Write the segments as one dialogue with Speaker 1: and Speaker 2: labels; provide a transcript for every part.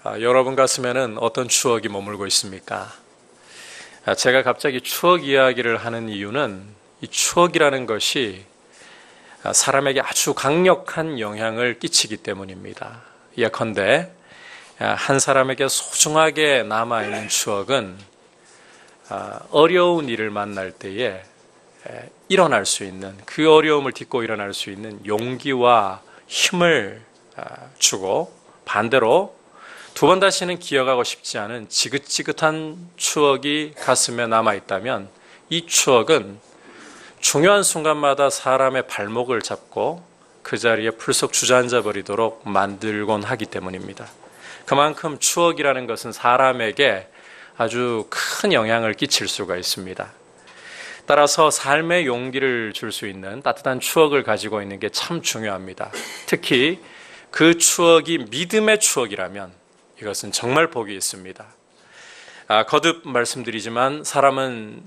Speaker 1: 여러분 가슴에는 어떤 추억이 머물고 있습니까? 제가 갑자기 추억 이야기를 하는 이유는 이 추억이라는 것이 사람에게 아주 강력한 영향을 끼치기 때문입니다. 예컨대 한 사람에게 소중하게 남아있는 추억은 어려운 일을 만날 때에 일어날 수 있는, 그 어려움을 딛고 일어날 수 있는 용기와 힘을 주고, 반대로 두 번 다시는 기억하고 싶지 않은 지긋지긋한 추억이 가슴에 남아있다면 이 추억은 중요한 순간마다 사람의 발목을 잡고 그 자리에 풀썩 주저앉아 버리도록 만들곤 하기 때문입니다. 그만큼 추억이라는 것은 사람에게 아주 큰 영향을 끼칠 수가 있습니다. 따라서 삶의 용기를 줄 수 있는 따뜻한 추억을 가지고 있는 게 참 중요합니다. 특히 그 추억이 믿음의 추억이라면 이것은 정말 복이 있습니다. 거듭 말씀드리지만 사람은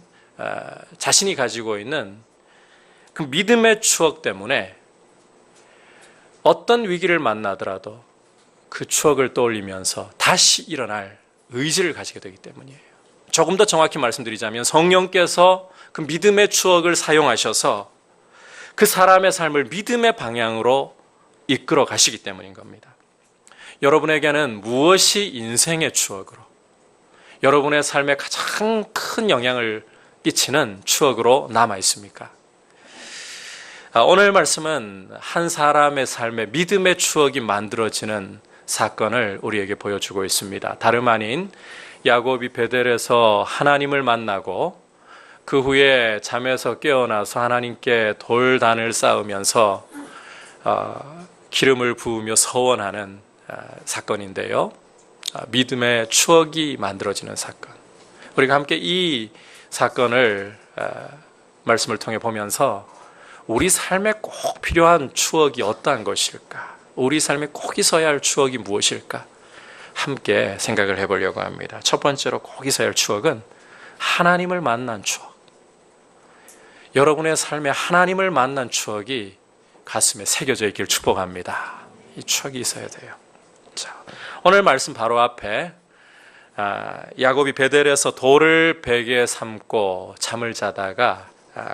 Speaker 1: 자신이 가지고 있는 그 믿음의 추억 때문에 어떤 위기를 만나더라도 그 추억을 떠올리면서 다시 일어날 의지를 가지게 되기 때문이에요. 조금 더 정확히 말씀드리자면 성령께서 그 믿음의 추억을 사용하셔서 그 사람의 삶을 믿음의 방향으로 이끌어 가시기 때문인 겁니다. 여러분에게는 무엇이 인생의 추억으로, 여러분의 삶에 가장 큰 영향을 끼치는 추억으로 남아 있습니까? 오늘 말씀은 한 사람의 삶에 믿음의 추억이 만들어지는 사건을 우리에게 보여주고 있습니다. 다름 아닌 야곱이 베델에서 하나님을 만나고 그 후에 잠에서 깨어나서 하나님께 돌단을 쌓으면서 기름을 부으며 서원하는 사건인데요. 믿음의 추억이 만들어지는 사건. 우리가 함께 이 사건을 말씀을 통해 보면서 우리 삶에 꼭 필요한 추억이 어떠한 것일까? 우리 삶에 꼭 있어야 할 추억이 무엇일까? 함께 생각을 해보려고 합니다. 첫 번째로 꼭 있어야 할 추억은 하나님을 만난 추억. 여러분의 삶에 하나님을 만난 추억이 가슴에 새겨져 있길 축복합니다. 이 추억이 있어야 돼요. 자, 오늘 말씀 바로 앞에 야곱이 베델에서 돌을 베개 삼고 잠을 자다가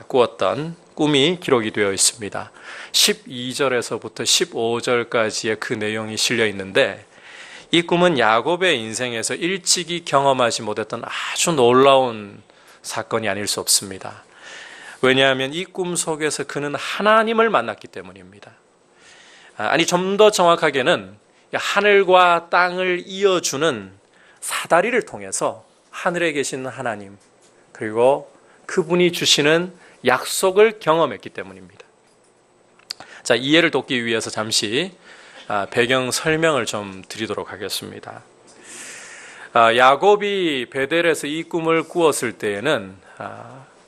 Speaker 1: 꾸었던 꿈이 기록이 되어 있습니다. 12절에서부터 15절까지의 그 내용이 실려 있는데 이 꿈은 야곱의 인생에서 일찍이 경험하지 못했던 아주 놀라운 사건이 아닐 수 없습니다. 왜냐하면 이 꿈 속에서 그는 하나님을 만났기 때문입니다. 아니, 좀 더 정확하게는 하늘과 땅을 이어주는 사다리를 통해서 하늘에 계신 하나님, 그리고 그분이 주시는 약속을 경험했기 때문입니다. 자, 이해를 돕기 위해서 잠시 배경 설명을 좀 드리도록 하겠습니다. 야곱이 베델에서 이 꿈을 꾸었을 때에는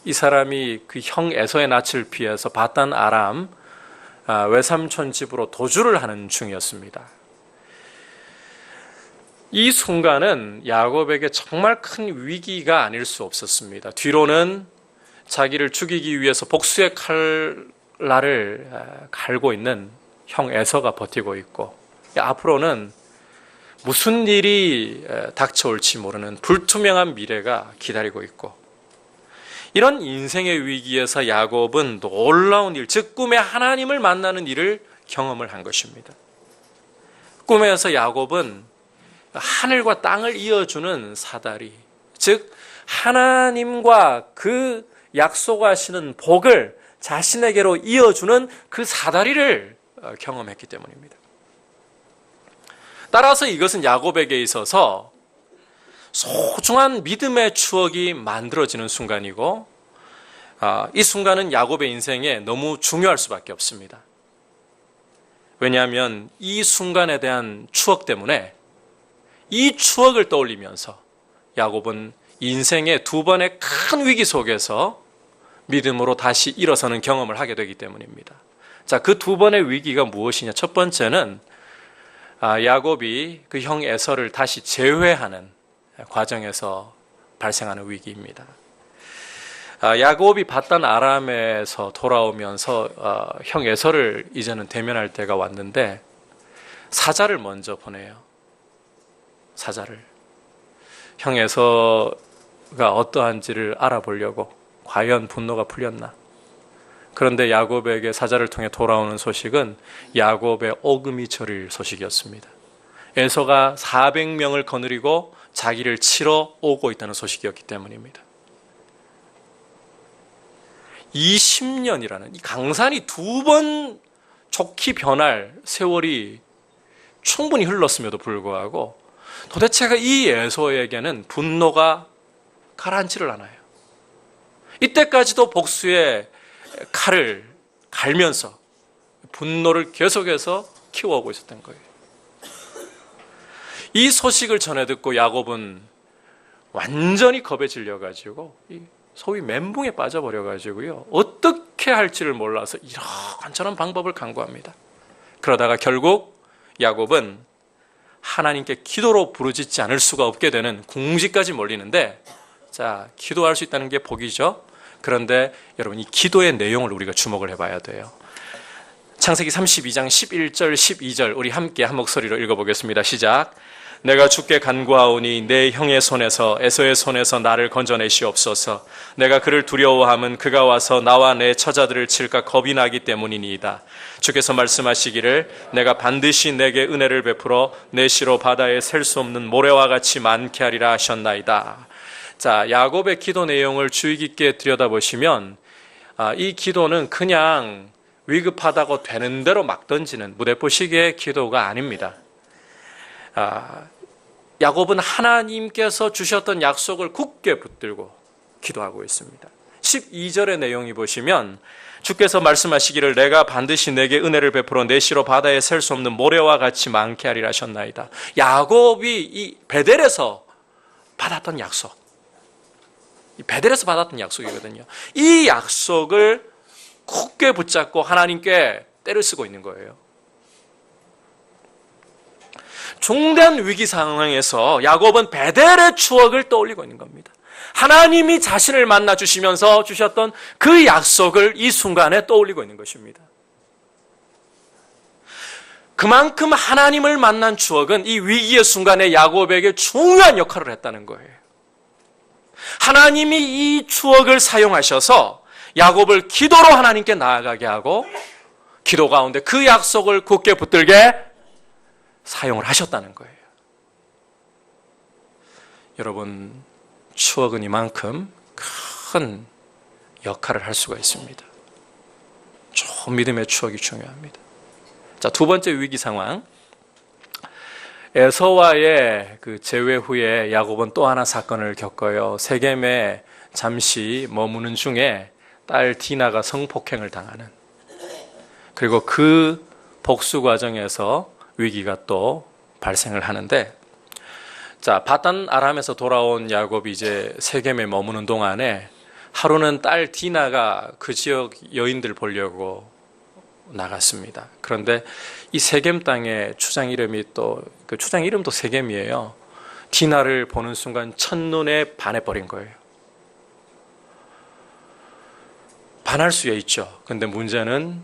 Speaker 1: 이 사람이 그 형 에서의 낯을 피해서 바단 아람 외삼촌 집으로 도주를 하는 중이었습니다. 이 순간은 야곱에게 정말 큰 위기가 아닐 수 없었습니다. 뒤로는 자기를 죽이기 위해서 복수의 칼날을 갈고 있는 형 에서가 버티고 있고, 앞으로는 무슨 일이 닥쳐올지 모르는 불투명한 미래가 기다리고 있고, 이런 인생의 위기에서 야곱은 놀라운 일, 즉 꿈에 하나님을 만나는 일을 경험을 한 것입니다. 꿈에서 야곱은 하늘과 땅을 이어주는 사다리, 즉 하나님과 그 약속하시는 복을 자신에게로 이어주는 그 사다리를 경험했기 때문입니다. 따라서 이것은 야곱에게 있어서 소중한 믿음의 추억이 만들어지는 순간이고, 이 순간은 야곱의 인생에 너무 중요할 수밖에 없습니다. 왜냐하면 이 순간에 대한 추억 때문에, 이 추억을 떠올리면서 야곱은 인생의 두 번의 큰 위기 속에서 믿음으로 다시 일어서는 경험을 하게 되기 때문입니다. 자, 그 두 번의 위기가 무엇이냐? 첫 번째는 야곱이 그 형 에서를 다시 제외하는 과정에서 발생하는 위기입니다. 야곱이 바단 아람에서 돌아오면서 형 에서를 이제는 대면할 때가 왔는데 사자를 먼저 보내요. 사자를. 형 에서가 어떠한지를 알아보려고 과연 분노가 풀렸나. 그런데 야곱에게 사자를 통해 돌아오는 소식은 야곱의 오금이 저릴 소식이었습니다. 에서가 400명을 거느리고 자기를 치러 오고 있다는 소식이었기 때문입니다. 20년이라는 이 강산이 두 번 좋게 변할 세월이 충분히 흘렀음에도 불구하고 도대체가 이 에서에게는 분노가 가라앉지를 않아요. 이때까지도 복수의 칼을 갈면서 분노를 계속해서 키워오고 있었던 거예요. 이 소식을 전해 듣고 야곱은 완전히 겁에 질려가지고 소위 멘붕에 빠져버려가지고요. 어떻게 할지를 몰라서 이런저런 방법을 강구합니다. 그러다가 결국 야곱은 하나님께 기도로 부르짖지 않을 수가 없게 되는 궁지까지 몰리는데, 자, 기도할 수 있다는 게 복이죠. 그런데 여러분, 이 기도의 내용을 우리가 주목을 해봐야 돼요. 창세기 32장 11절 12절 우리 함께 한 목소리로 읽어보겠습니다. 시작. 내가 주께 간구하오니 내 형의 손에서 에서의 손에서 나를 건져내시옵소서. 내가 그를 두려워함은 그가 와서 나와 내 처자들을 칠까 겁이 나기 때문이니이다. 주께서 말씀하시기를 내가 반드시 내게 은혜를 베풀어 내 시로 바다에 셀 수 없는 모래와 같이 많게 하리라 하셨나이다. 자, 야곱의 기도 내용을 주의 깊게 들여다보시면 이 기도는 그냥 위급하다고 되는 대로 막 던지는 무대포식의 기도가 아닙니다. 야곱은 하나님께서 주셨던 약속을 굳게 붙들고 기도하고 있습니다. 12절의 내용이 보시면 주께서 말씀하시기를 내가 반드시 내게 은혜를 베풀어 내 시로 바다에 셀 수 없는 모래와 같이 많게 하리라 하셨나이다. 야곱이 이 베델에서 받았던 약속, 이 베델에서 받았던 약속이거든요. 이 약속을 굳게 붙잡고 하나님께 때를 쓰고 있는 거예요. 중대한 위기 상황에서 야곱은 베델의 추억을 떠올리고 있는 겁니다. 하나님이 자신을 만나 주시면서 주셨던 그 약속을 이 순간에 떠올리고 있는 것입니다. 그만큼 하나님을 만난 추억은 이 위기의 순간에 야곱에게 중요한 역할을 했다는 거예요. 하나님이 이 추억을 사용하셔서 야곱을 기도로 하나님께 나아가게 하고 기도 가운데 그 약속을 굳게 붙들게 사용을 하셨다는 거예요. 여러분, 추억은 이만큼 큰 역할을 할 수가 있습니다. 좋은 믿음의 추억이 중요합니다. 자, 두 번째 위기 상황. 에서와의 그 재회 후에 야곱은 또 하나 사건을 겪어요. 세겜에 잠시 머무는 중에 딸 디나가 성폭행을 당하는, 그리고 그 복수 과정에서 위기가 또 발생을 하는데, 자, 바단 아람에서 돌아온 야곱이 이제 세겜에 머무는 동안에 하루는 딸 디나가 그 지역 여인들 보려고 나갔습니다. 그런데 이 세겜 땅의 추장 이름이 또 그 추장 이름도 세겜이에요. 디나를 보는 순간 첫눈에 반해버린 거예요. 반할 수 있죠. 근데 문제는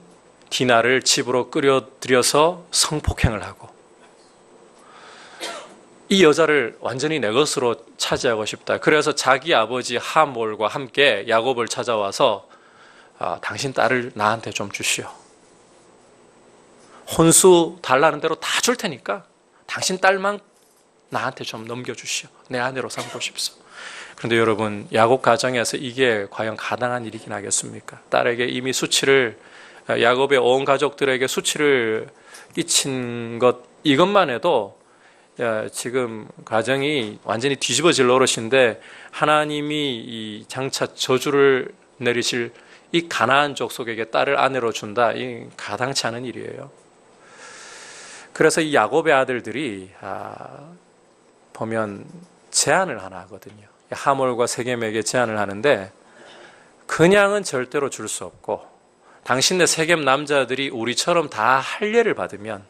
Speaker 1: 디나를 집으로 끌어들여서 성폭행을 하고 이 여자를 완전히 내 것으로 차지하고 싶다. 그래서 자기 아버지 하몰과 함께 야곱을 찾아와서 당신 딸을 나한테 좀 주시오. 혼수 달라는 대로 다 줄 테니까 당신 딸만 나한테 좀 넘겨주시오. 내 아내로 삼고 싶소. 그런데 여러분, 야곱 가정에서 이게 과연 가당한 일이긴 하겠습니까? 딸에게 이미 수치를, 야곱의 온 가족들에게 수치를 끼친 것, 이것만 해도 지금 가정이 완전히 뒤집어질 노릇인데 하나님이 이 장차 저주를 내리실 이 가나안 족속에게 딸을 아내로 준다, 이 가당치 않은 일이에요. 그래서 이 야곱의 아들들이 보면 제안을 하나 하거든요. 하몰과 세겜에게 제안을 하는데, 그냥은 절대로 줄 수 없고 당신네 세겜 남자들이 우리처럼 다 할례를 받으면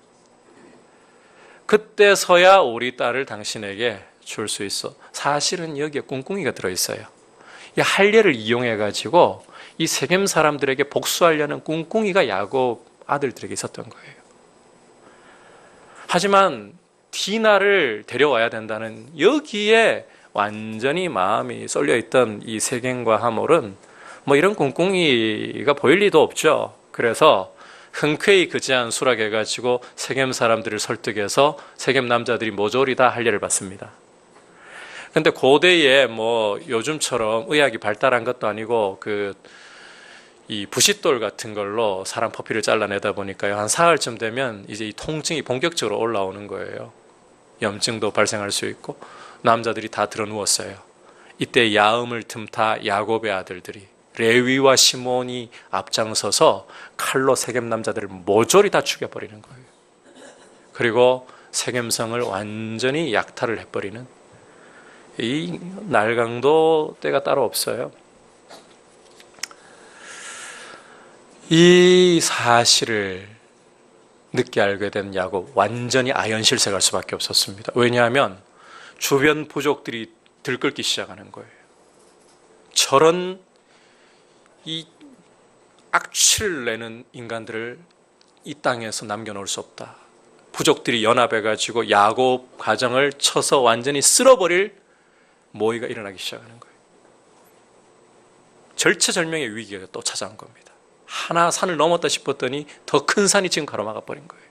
Speaker 1: 그때서야 우리 딸을 당신에게 줄 수 있어. 사실은 여기에 꿍꿍이가 들어있어요. 이 할례를 이용해가지고 이 세겜 사람들에게 복수하려는 꿍꿍이가 야곱 아들들에게 있었던 거예요. 하지만 디나를 데려와야 된다는 여기에 완전히 마음이 쏠려 있던 이 세겜과 하몰은 뭐 이런 꿍꿍이가 보일 리도 없죠. 그래서 흔쾌히 그제한 수락해가지고 세겜 사람들을 설득해서 세겜 남자들이 모조리 다 할례를 받습니다. 근데 고대에 뭐 요즘처럼 의학이 발달한 것도 아니고 이 부싯돌 같은 걸로 사람 포피를 잘라내다 보니까요, 한 사흘쯤 되면 이제 이 통증이 본격적으로 올라오는 거예요. 염증도 발생할 수 있고 남자들이 다 드러누웠어요. 이때 야음을 틈타 야곱의 아들들이 레위와 시몬이 앞장서서 칼로 세겜 남자들을 모조리 다 죽여버리는 거예요. 그리고 세겜성을 완전히 약탈을 해버리는, 이 날강도 때가 따로 없어요. 이 사실을 늦게 알게 된 야곱, 완전히 아연실색할 수밖에 없었습니다. 왜냐하면 주변 부족들이 들끓기 시작하는 거예요. 저런 이 악취를 내는 인간들을 이 땅에서 남겨놓을 수 없다. 부족들이 연합해가지고 야곱 가정을 쳐서 완전히 쓸어버릴 모의가 일어나기 시작하는 거예요. 절체절명의 위기가 또 찾아온 겁니다. 하나 산을 넘었다 싶었더니 더 큰 산이 지금 가로막아 버린 거예요.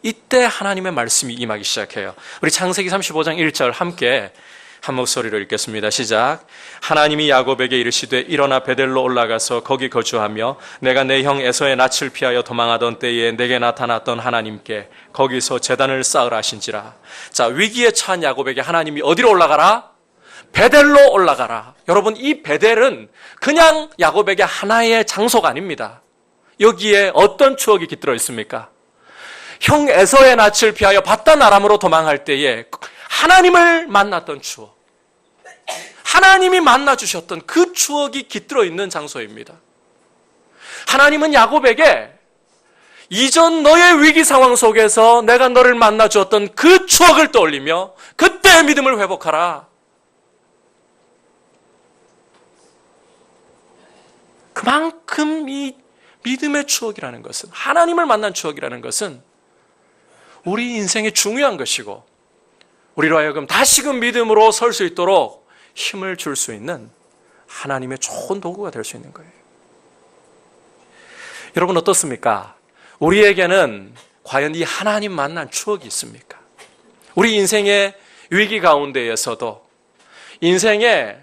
Speaker 1: 이때 하나님의 말씀이 임하기 시작해요. 우리 창세기 35장 1절 함께 한 목소리로 읽겠습니다. 시작. 하나님이 야곱에게 이르시되 일어나 베델로 올라가서 거기 거주하며 내가 내 형 에서의 낯을 피하여 도망하던 때에 내게 나타났던 하나님께 거기서 제단을 쌓으라 하신지라. 자, 위기에 처한 야곱에게 하나님이 어디로 올라가라? 베델로 올라가라. 여러분, 이 베델은 그냥 야곱에게 하나의 장소가 아닙니다. 여기에 어떤 추억이 깃들어 있습니까? 형 에서의 낯을 피하여 바단 아람으로 도망할 때에 하나님을 만났던 추억, 하나님이 만나주셨던 그 추억이 깃들어 있는 장소입니다. 하나님은 야곱에게 이전 너의 위기 상황 속에서 내가 너를 만나주었던 그 추억을 떠올리며 그때의 믿음을 회복하라. 그만큼 이 믿음의 추억이라는 것은, 하나님을 만난 추억이라는 것은 우리 인생에 중요한 것이고, 우리로 하여금 다시금 믿음으로 설 수 있도록 힘을 줄 수 있는 하나님의 좋은 도구가 될 수 있는 거예요. 여러분 어떻습니까? 우리에게는 과연 이 하나님 만난 추억이 있습니까? 우리 인생의 위기 가운데에서도, 인생에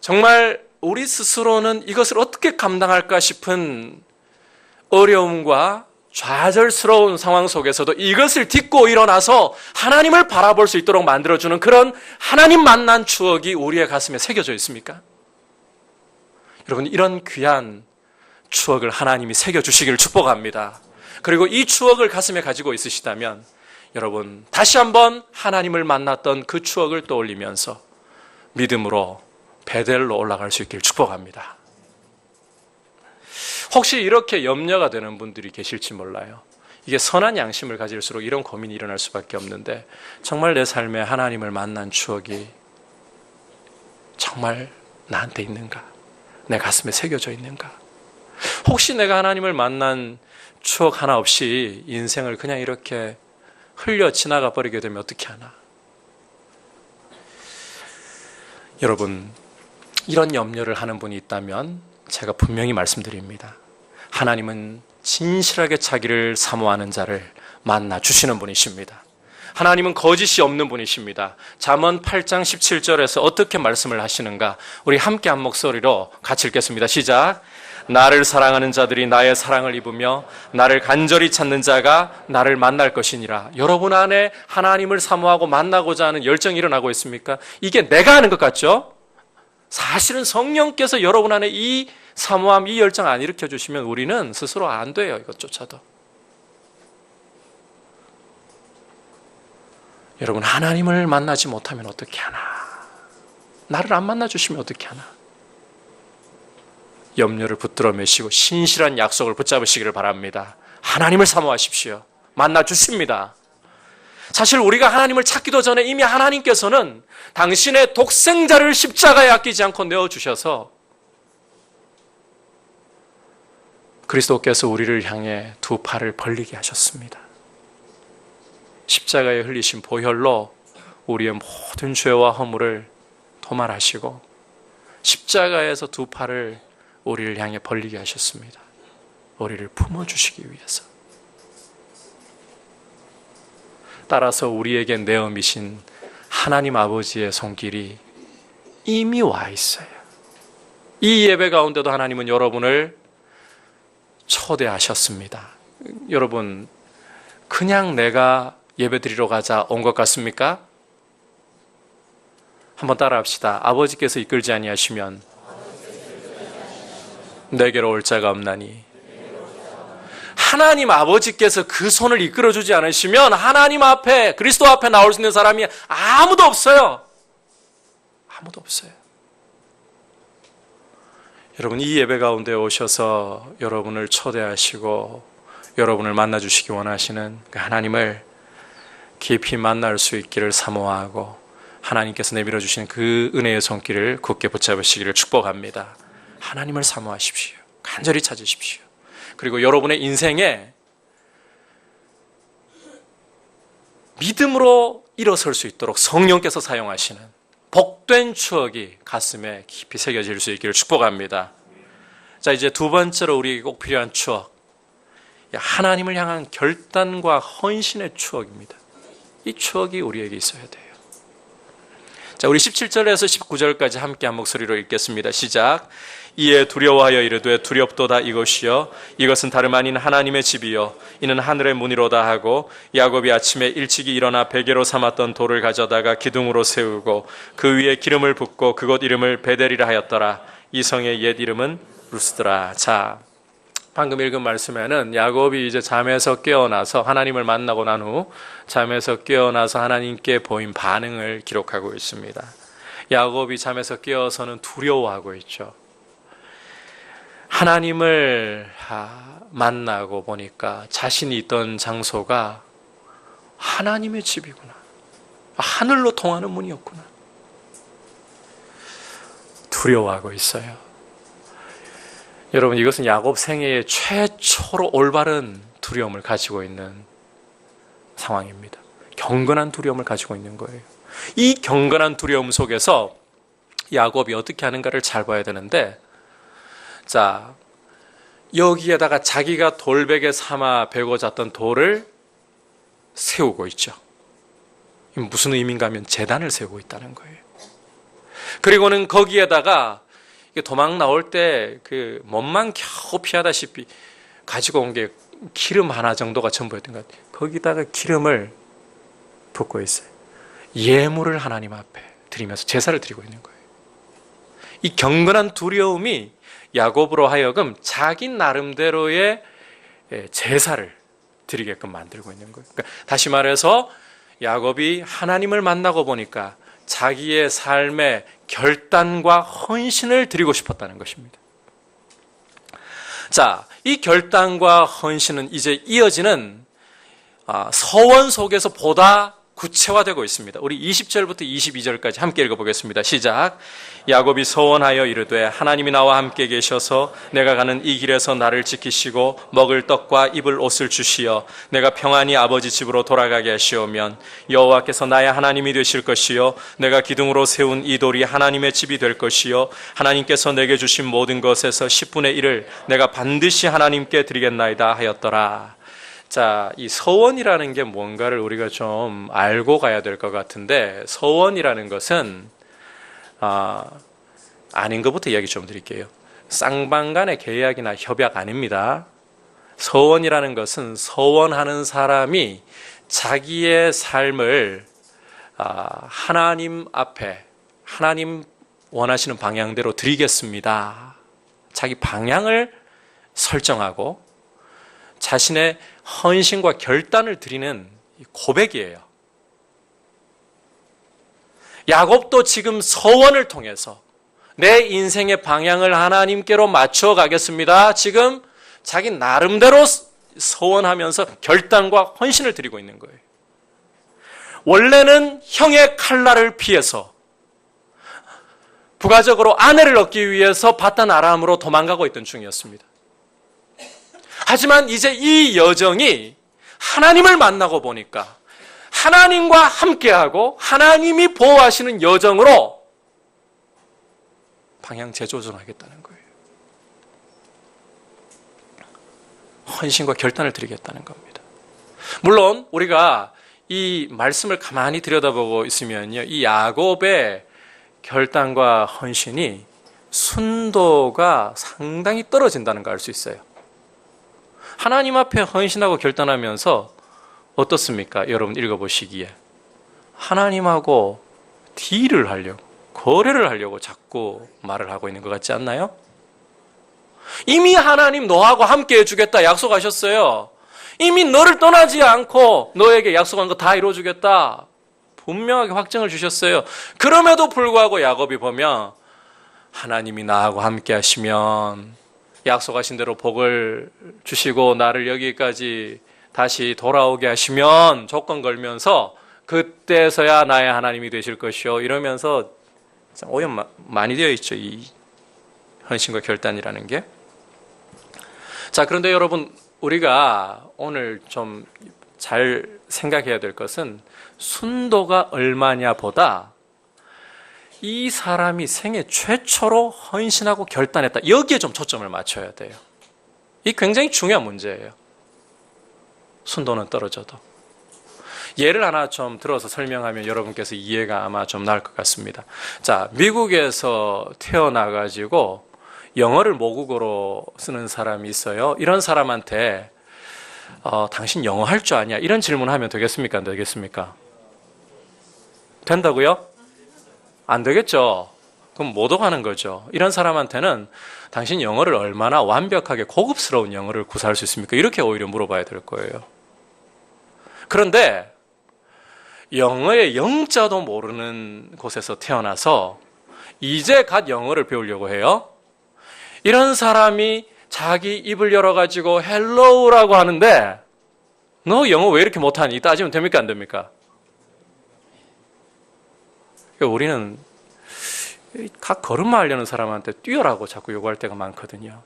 Speaker 1: 정말 우리 스스로는 이것을 어떻게 감당할까 싶은 어려움과 좌절스러운 상황 속에서도 이것을 딛고 일어나서 하나님을 바라볼 수 있도록 만들어주는 그런 하나님 만난 추억이 우리의 가슴에 새겨져 있습니까? 여러분, 이런 귀한 추억을 하나님이 새겨주시기를 축복합니다. 그리고 이 추억을 가슴에 가지고 있으시다면 여러분, 다시 한번 하나님을 만났던 그 추억을 떠올리면서 믿음으로 베델로 올라갈 수 있기를 축복합니다. 혹시 이렇게 염려가 되는 분들이 계실지 몰라요. 이게 선한 양심을 가질수록 이런 고민이 일어날 수밖에 없는데, 정말 내 삶에 하나님을 만난 추억이 정말 나한테 있는가? 내 가슴에 새겨져 있는가? 혹시 내가 하나님을 만난 추억 하나 없이 인생을 그냥 이렇게 흘려 지나가 버리게 되면 어떻게 하나? 여러분, 이런 염려를 하는 분이 있다면 제가 분명히 말씀드립니다. 하나님은 진실하게 자기를 사모하는 자를 만나 주시는 분이십니다. 하나님은 거짓이 없는 분이십니다. 잠언 8장 17절에서 어떻게 말씀을 하시는가? 우리 함께 한 목소리로 같이 읽겠습니다. 시작. 나를 사랑하는 자들이 나의 사랑을 입으며 나를 간절히 찾는 자가 나를 만날 것이니라. 여러분 안에 하나님을 사모하고 만나고자 하는 열정이 일어나고 있습니까? 이게 내가 하는 것 같죠? 사실은 성령께서 여러분 안에 이 사모함, 이 열정 안 일으켜 주시면 우리는 스스로 안 돼요. 이것조차도. 여러분, 하나님을 만나지 못하면 어떻게 하나? 나를 안 만나 주시면 어떻게 하나? 염려를 붙들어 매시고 신실한 약속을 붙잡으시기를 바랍니다. 하나님을 사모하십시오. 만나 주십니다. 사실 우리가 하나님을 찾기도 전에 이미 하나님께서는 당신의 독생자를 십자가에 아끼지 않고 내어주셔서 그리스도께서 우리를 향해 두 팔을 벌리게 하셨습니다. 십자가에 흘리신 보혈로 우리의 모든 죄와 허물을 도말하시고 십자가에서 두 팔을 우리를 향해 벌리게 하셨습니다. 우리를 품어주시기 위해서. 따라서 우리에게 내어미신 하나님 아버지의 손길이 이미 와 있어요. 이 예배 가운데도 하나님은 여러분을 초대하셨습니다. 여러분, 그냥 내가 예배 드리러 가자 온 것 같습니까? 한번 따라합시다. 아버지께서 이끌지 아니하시면 내게로 올 자가 없나니. 하나님 아버지께서 그 손을 이끌어주지 않으시면 하나님 앞에, 그리스도 앞에 나올 수 있는 사람이 아무도 없어요. 아무도 없어요. 여러분, 이 예배 가운데 오셔서 여러분을 초대하시고 여러분을 만나주시기 원하시는 그 하나님을 깊이 만날 수 있기를 사모하고 하나님께서 내밀어 주시는 그 은혜의 손길을 굳게 붙잡으시기를 축복합니다. 하나님을 사모하십시오. 간절히 찾으십시오. 그리고 여러분의 인생에 믿음으로 일어설 수 있도록 성령께서 사용하시는 복된 추억이 가슴에 깊이 새겨질 수 있기를 축복합니다. 자, 이제 두 번째로 우리에게 꼭 필요한 추억, 하나님을 향한 결단과 헌신의 추억입니다. 이 추억이 우리에게 있어야 돼요. 자, 우리 17절에서 19절까지 함께 한 목소리로 읽겠습니다. 시작. 이에 두려워하여 이르되 두렵도다 이것이여 이것은 다름 아닌 하나님의 집이요 이는 하늘의 문이로다 하고 야곱이 아침에 일찍이 일어나 베개로 삼았던 돌을 가져다가 기둥으로 세우고 그 위에 기름을 붓고 그곳 이름을 베델이라 하였더라. 이 성의 옛 이름은 루스드라. 자, 방금 읽은 말씀에는 야곱이 이제 잠에서 깨어나서 하나님을 만나고 난 후 잠에서 깨어나서 하나님께 보인 반응을 기록하고 있습니다. 야곱이 잠에서 깨어서는 두려워하고 있죠. 하나님을 만나고 보니까 자신이 있던 장소가 하나님의 집이구나. 하늘로 통하는 문이었구나. 두려워하고 있어요. 여러분, 이것은 야곱 생애의 최초로 올바른 두려움을 가지고 있는 상황입니다. 경건한 두려움을 가지고 있는 거예요. 이 경건한 두려움 속에서 야곱이 어떻게 하는가를 잘 봐야 되는데, 자, 여기에다가 자기가 돌베개 삼아 베고 잤던 돌을 세우고 있죠. 무슨 의미인가 하면 제단을 세우고 있다는 거예요. 그리고는 거기에다가 도망 나올 때 그 몸만 겨우 피하다시피 가지고 온 게 기름 하나 정도가 전부였던 것 같아요. 거기다가 기름을 붓고 있어요. 예물을 하나님 앞에 드리면서 제사를 드리고 있는 거예요. 이 경건한 두려움이 야곱으로 하여금 자기 나름대로의 제사를 드리게끔 만들고 있는 거예요. 그러니까 다시 말해서 야곱이 하나님을 만나고 보니까 자기의 삶의 결단과 헌신을 드리고 싶었다는 것입니다. 자, 이 결단과 헌신은 이제 이어지는 서원 속에서 보다 구체화되고 있습니다. 우리 20절부터 22절까지 함께 읽어보겠습니다. 시작. 야곱이 서원하여 이르되 하나님이 나와 함께 계셔서 내가 가는 이 길에서 나를 지키시고 먹을 떡과 입을 옷을 주시어 내가 평안히 아버지 집으로 돌아가게 하시오면 여호와께서 나의 하나님이 되실 것이요 내가 기둥으로 세운 이 돌이 하나님의 집이 될 것이요 하나님께서 내게 주신 모든 것에서 10분의 1을 내가 반드시 하나님께 드리겠나이다 하였더라. 자, 이 서원이라는 게 뭔가를 우리가 좀 알고 가야 될 것 같은데, 서원이라는 것은 아닌 것부터 이야기 좀 드릴게요. 쌍방 간의 계약이나 협약 아닙니다. 서원이라는 것은 서원하는 사람이 자기의 삶을 하나님 앞에 하나님 원하시는 방향대로 드리겠습니다. 자기 방향을 설정하고 자신의 헌신과 결단을 드리는 고백이에요. 야곱도 지금 서원을 통해서 내 인생의 방향을 하나님께로 맞춰 가겠습니다. 지금 자기 나름대로 서원하면서 결단과 헌신을 드리고 있는 거예요. 원래는 형의 칼날을 피해서 부가적으로 아내를 얻기 위해서 바단 아람으로 도망가고 있던 중이었습니다. 하지만 이제 이 여정이 하나님을 만나고 보니까 하나님과 함께하고 하나님이 보호하시는 여정으로 방향 재조정하겠다는 거예요. 헌신과 결단을 드리겠다는 겁니다. 물론 우리가 이 말씀을 가만히 들여다보고 있으면요, 이 야곱의 결단과 헌신이 순도가 상당히 떨어진다는 걸 알 수 있어요. 하나님 앞에 헌신하고 결단하면서 어떻습니까? 여러분 읽어보시기에 하나님하고 딜을 하려고, 거래를 하려고 자꾸 말을 하고 있는 것 같지 않나요? 이미 하나님 너하고 함께 해주겠다 약속하셨어요. 이미 너를 떠나지 않고 너에게 약속한 거 다 이루어주겠다 분명하게 확증을 주셨어요. 그럼에도 불구하고 야곱이 보면 하나님이 나하고 함께 하시면 약속하신 대로 복을 주시고 나를 여기까지 다시 돌아오게 하시면 조건 걸면서 그때서야 나의 하나님이 되실 것이요 이러면서 오염 많이 되어 있죠. 이 헌신과 결단이라는 게. 자, 그런데 여러분 우리가 오늘 좀 잘 생각해야 될 것은 순도가 얼마냐 보다 이 사람이 생애 최초로 헌신하고 결단했다. 여기에 좀 초점을 맞춰야 돼요. 이 굉장히 중요한 문제예요. 순도는 떨어져도. 예를 하나 좀 들어서 설명하면 여러분께서 이해가 아마 좀 나을 것 같습니다. 자, 미국에서 태어나가지고 영어를 모국어로 쓰는 사람이 있어요. 이런 사람한테 당신 영어 할 줄 아냐? 이런 질문하면 되겠습니까? 안 되겠습니까? 된다고요? 안 되겠죠? 그럼 못 오가는 거죠. 이런 사람한테는 당신 영어를 얼마나 완벽하게 고급스러운 영어를 구사할 수 있습니까? 이렇게 오히려 물어봐야 될 거예요. 그런데 영어의 영자도 모르는 곳에서 태어나서 이제 갓 영어를 배우려고 해요. 이런 사람이 자기 입을 열어가지고 헬로우라고 하는데 너 영어 왜 이렇게 못하니? 따지면 됩니까? 안 됩니까? 우리는 각 걸음마 하려는 사람한테 뛰어라고 자꾸 요구할 때가 많거든요.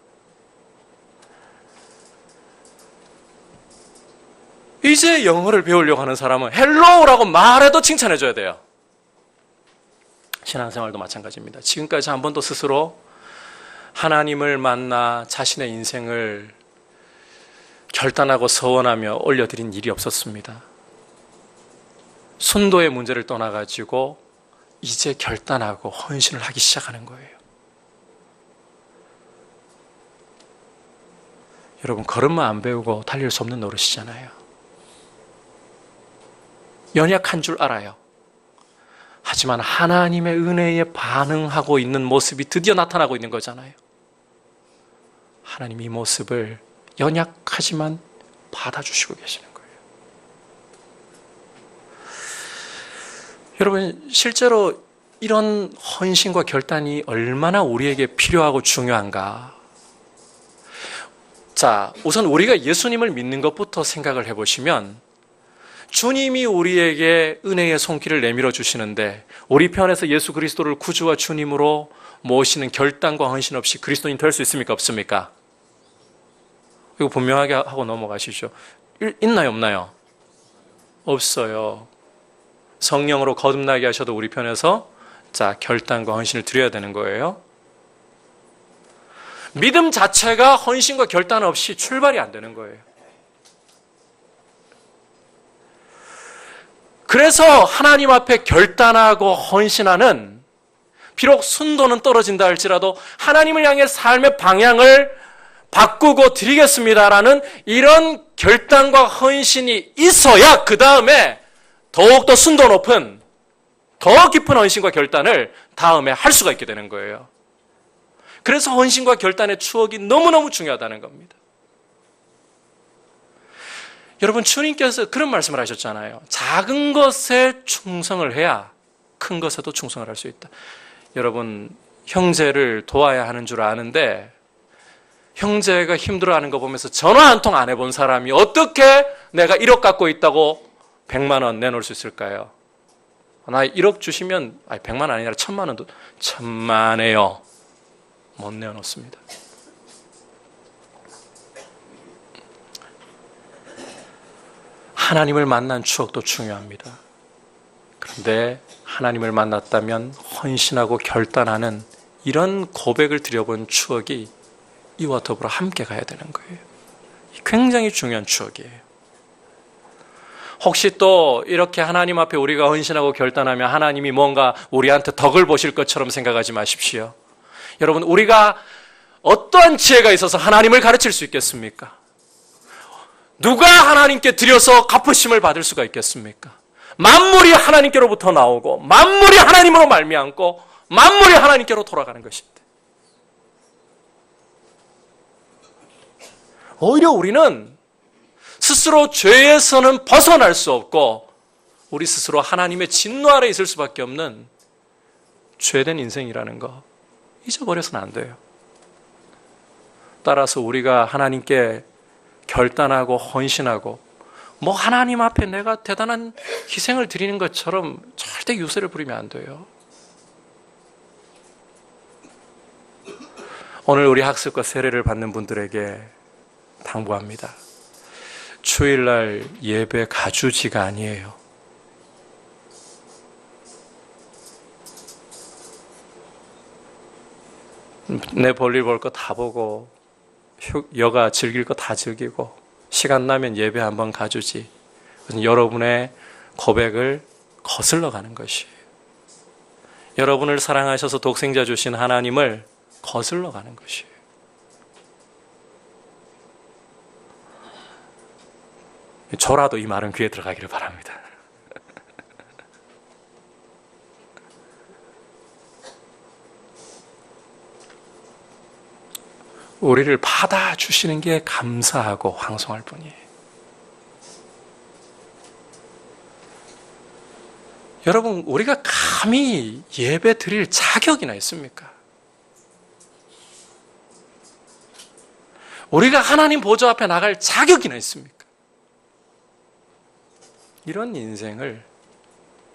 Speaker 1: 이제 영어를 배우려고 하는 사람은 헬로우라고 말해도 칭찬해줘야 돼요. 신앙생활도 마찬가지입니다. 지금까지 한 번도 스스로 하나님을 만나 자신의 인생을 결단하고 서원하며 올려드린 일이 없었습니다. 순도의 문제를 떠나가지고 이제 결단하고 헌신을 하기 시작하는 거예요. 여러분 걸음마 안 배우고 달릴 수 없는 노릇이잖아요. 연약한 줄 알아요. 하지만 하나님의 은혜에 반응하고 있는 모습이 드디어 나타나고 있는 거잖아요. 하나님 이 모습을 연약하지만 받아주시고 계시는 거예요. 여러분 실제로 이런 헌신과 결단이 얼마나 우리에게 필요하고 중요한가. 자, 우선 우리가 예수님을 믿는 것부터 생각을 해보시면 주님이 우리에게 은혜의 손길을 내밀어 주시는데 우리 편에서 예수 그리스도를 구주와 주님으로 모시는 결단과 헌신 없이 그리스도인 될 수 있습니까? 없습니까? 이거 분명하게 하고 넘어가시죠. 있나요? 없나요? 없어요. 성령으로 거듭나게 하셔도 우리 편에서 자, 결단과 헌신을 드려야 되는 거예요. 믿음 자체가 헌신과 결단 없이 출발이 안 되는 거예요. 그래서 하나님 앞에 결단하고 헌신하는 비록 순도는 떨어진다 할지라도 하나님을 향해 삶의 방향을 바꾸고 드리겠습니다라는 이런 결단과 헌신이 있어야 그 다음에 더욱더 순도 높은 더 깊은 헌신과 결단을 다음에 할 수가 있게 되는 거예요. 그래서 헌신과 결단의 추억이 너무너무 중요하다는 겁니다. 여러분 주님께서 그런 말씀을 하셨잖아요. 작은 것에 충성을 해야 큰 것에도 충성을 할 수 있다. 여러분 형제를 도와야 하는 줄 아는데 형제가 힘들어하는 거 보면서 전화 한 통 안 해본 사람이 어떻게 내가 1억 갖고 있다고 100만 원 내놓을 수 있을까요? 나 1억 주시면 100만 원 아니라 1000만 원도 1000만에요. 못 내놓습니다. 하나님을 만난 추억도 중요합니다. 그런데 하나님을 만났다면 헌신하고 결단하는 이런 고백을 드려본 추억이 이와 더불어 함께 가야 되는 거예요. 굉장히 중요한 추억이에요. 혹시 또 이렇게 하나님 앞에 우리가 헌신하고 결단하면 하나님이 뭔가 우리한테 덕을 보실 것처럼 생각하지 마십시오. 여러분, 우리가 어떠한 지혜가 있어서 하나님을 가르칠 수 있겠습니까? 누가 하나님께 드려서 갚으심을 받을 수가 있겠습니까? 만물이 하나님께로부터 나오고 만물이 하나님으로 말미암고 만물이 하나님께로 돌아가는 것인데, 오히려 우리는 스스로 죄에서는 벗어날 수 없고 우리 스스로 하나님의 진노 아래 있을 수밖에 없는 죄된 인생이라는 거 잊어버려서는 안 돼요. 따라서 우리가 하나님께 결단하고 헌신하고 뭐 하나님 앞에 내가 대단한 희생을 드리는 것처럼 절대 유세를 부리면 안 돼요. 오늘 우리 학습과 세례를 받는 분들에게 당부합니다. 주일날 예배 가주지가 아니에요. 내 볼일 볼 거 다 보고 여가 즐길 거 다 즐기고 시간 나면 예배 한번 가주지. 여러분의 고백을 거슬러 가는 것이에요. 여러분을 사랑하셔서 독생자 주신 하나님을 거슬러 가는 것이에요. 저라도 이 말은 귀에 들어가기를 바랍니다. 우리를 받아주시는 게 감사하고 황송할 뿐이에요. 여러분, 우리가 감히 예배 드릴 자격이나 있습니까? 우리가 하나님 보좌 앞에 나갈 자격이나 있습니까? 이런 인생을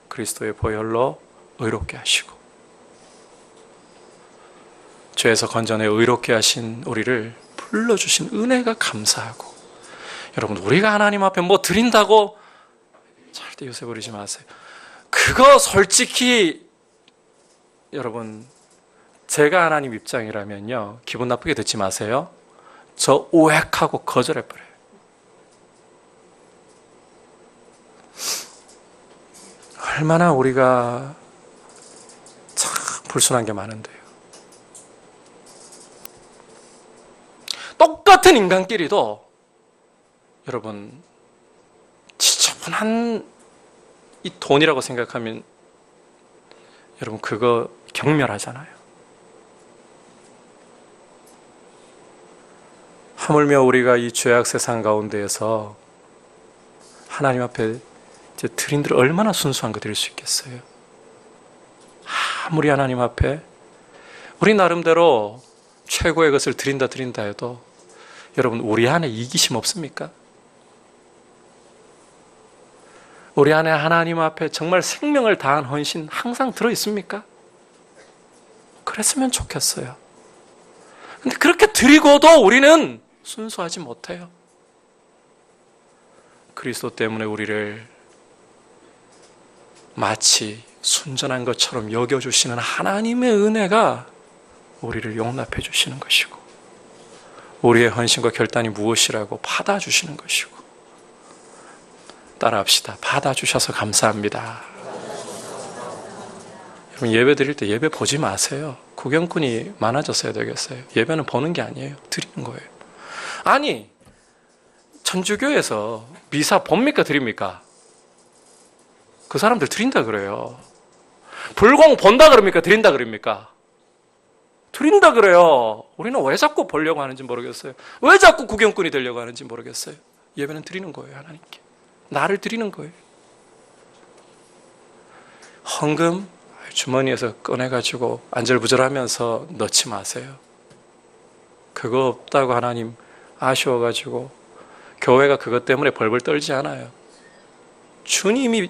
Speaker 1: 그리스도의 보혈로 의롭게 하시고 죄에서 건져내 의롭게 하신 우리를 불러주신 은혜가 감사하고, 여러분, 우리가 하나님 앞에 뭐 드린다고 절대 요새 부리지 마세요. 그거 솔직히 여러분, 제가 하나님 입장이라면요, 기분 나쁘게 듣지 마세요. 저 오획하고 거절해버려요. 얼마나 우리가 참 불순한 게 많은데요. 똑같은 인간끼리도 여러분, 지저분한 이 돈이라고 생각하면 여러분, 그거 경멸하잖아요. 하물며 우리가 이 죄악 세상 가운데에서 하나님 앞에 드린들 얼마나 순수한 거 드릴 수 있겠어요? 아무리 하나님 앞에 우리 나름대로 최고의 것을 드린다 해도 여러분, 우리 안에 이기심 없습니까? 우리 안에 하나님 앞에 정말 생명을 다한 헌신 항상 들어있습니까? 그랬으면 좋겠어요. 근데 그렇게 드리고도 우리는 순수하지 못해요. 그리스도 때문에 우리를 마치 순전한 것처럼 여겨주시는 하나님의 은혜가 우리를 용납해 주시는 것이고, 우리의 헌신과 결단이 무엇이라고 받아주시는 것이고, 따라합시다. 받아주셔서 감사합니다. 여러분, 예배 드릴 때 예배 보지 마세요. 구경꾼이 많아졌어야 되겠어요. 예배는 보는 게 아니에요. 드리는 거예요. 아니, 천주교에서 미사 봅니까 드립니까? 그 사람들 드린다 그래요. 불공 본다 그럽니까? 드린다 그럽니까? 드린다 그래요. 우리는 왜 자꾸 보려고 하는지 모르겠어요. 왜 자꾸 구경꾼이 되려고 하는지 모르겠어요. 예배는 드리는 거예요. 하나님께 나를 드리는 거예요. 헌금 주머니에서 꺼내가지고 안절부절하면서 넣지 마세요. 그거 없다고 하나님 아쉬워가지고 교회가 그것 때문에 벌벌 떨지 않아요. 주님이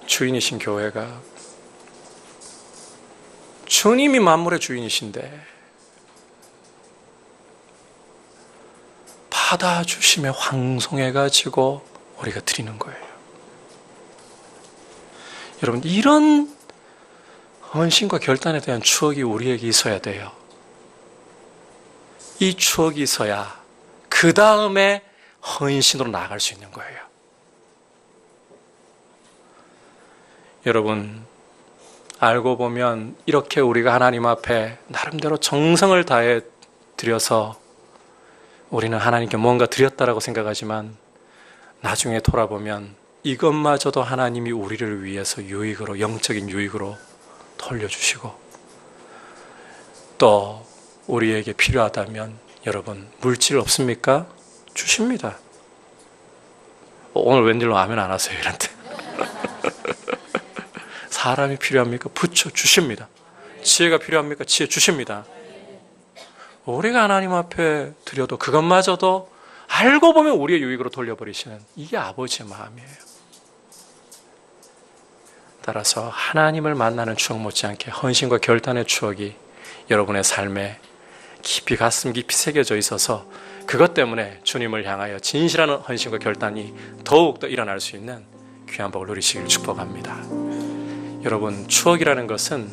Speaker 1: 주인이신 교회가, 주님이 만물의 주인이신데 받아주심에 황송해가지고 우리가 드리는 거예요. 여러분, 이런 헌신과 결단에 대한 추억이 우리에게 있어야 돼요. 이 추억이 있어야 그 다음에 헌신으로 나아갈 수 있는 거예요. 여러분, 알고 보면 이렇게 우리가 하나님 앞에 나름대로 정성을 다해 드려서 우리는 하나님께 뭔가 드렸다라고 생각하지만 나중에 돌아보면 이것마저도 하나님이 우리를 위해서 유익으로, 영적인 유익으로 돌려주시고, 또 우리에게 필요하다면 여러분, 물질 없습니까? 주십니다. 오늘 웬일로 아멘 안 하세요? 이런데 사람이 필요합니까? 부처 주십니다. 지혜가 필요합니까? 지혜 주십니다. 우리가 하나님 앞에 드려도 그것마저도 알고 보면 우리의 유익으로 돌려버리시는, 이게 아버지의 마음이에요. 따라서 하나님을 만나는 추억 못지않게 헌신과 결단의 추억이 여러분의 삶에 깊이, 가슴 깊이 새겨져 있어서 그것 때문에 주님을 향하여 진실한 헌신과 결단이 더욱더 일어날 수 있는 귀한 복을 누리시길 축복합니다. 여러분, 추억이라는 것은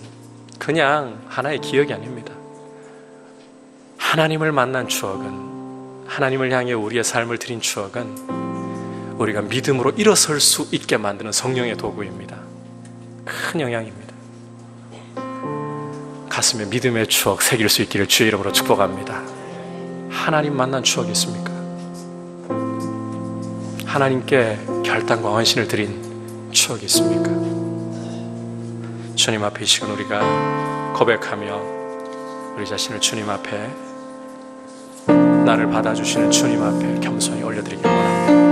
Speaker 1: 그냥 하나의 기억이 아닙니다. 하나님을 만난 추억은, 하나님을 향해 우리의 삶을 드린 추억은 우리가 믿음으로 일어설 수 있게 만드는 성령의 도구입니다. 큰 영향입니다. 가슴에 믿음의 추억 새길 수 있기를 주의 이름으로 축복합니다. 하나님 만난 추억이 있습니까? 하나님께 결단과 헌신을 드린 추억이 있습니까? 주님 앞에 이 시간 우리가 고백하며 우리 자신을 주님 앞에, 나를 받아주시는 주님 앞에 겸손히